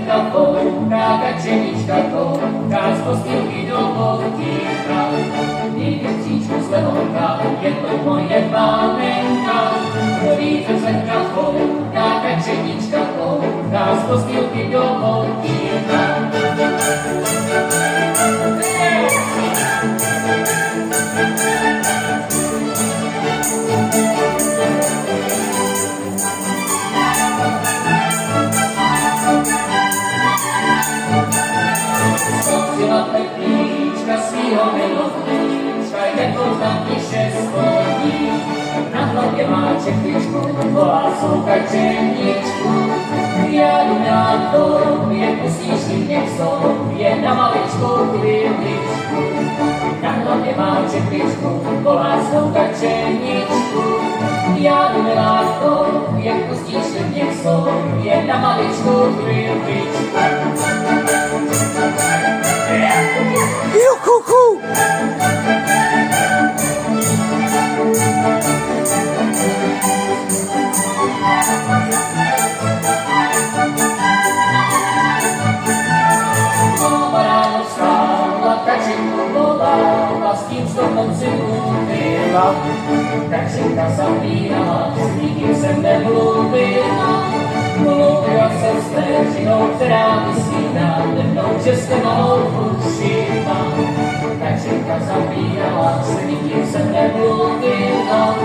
kafou, kačenička kouká z postýlky do potýka. Někde příčku z lehonka, je to moje panenka. Vítr se kafou, kačenička kouká z postýlky do potýka. Spotřila pepíčka svýho milovníčka, jako tam píše spodní. Na hlavě má čepičku, volá svou kačeničku. Já jdu na to, je pustíš mě k sobě na maličkou chviličku. Na hlavě má čepičku, volá svou kačeničku. Já jdu na to, je pustíš mě k sobě na maličkou chviličku. Juchuchu! Mama ráno vstála, kačenku volala, s tím stopom si mluvila. Kačenka zapínala, s nikým jsem nemluvila. Mluvila jsem s vteřinou, která vysí nade mnou, že jste mou ušima. Kačenka zapínala, s nikým jsem nemluvila.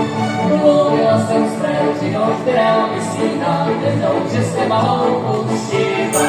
Mluvila jsem s vteřinou, která vysí nade mnou, že jste mou ušima.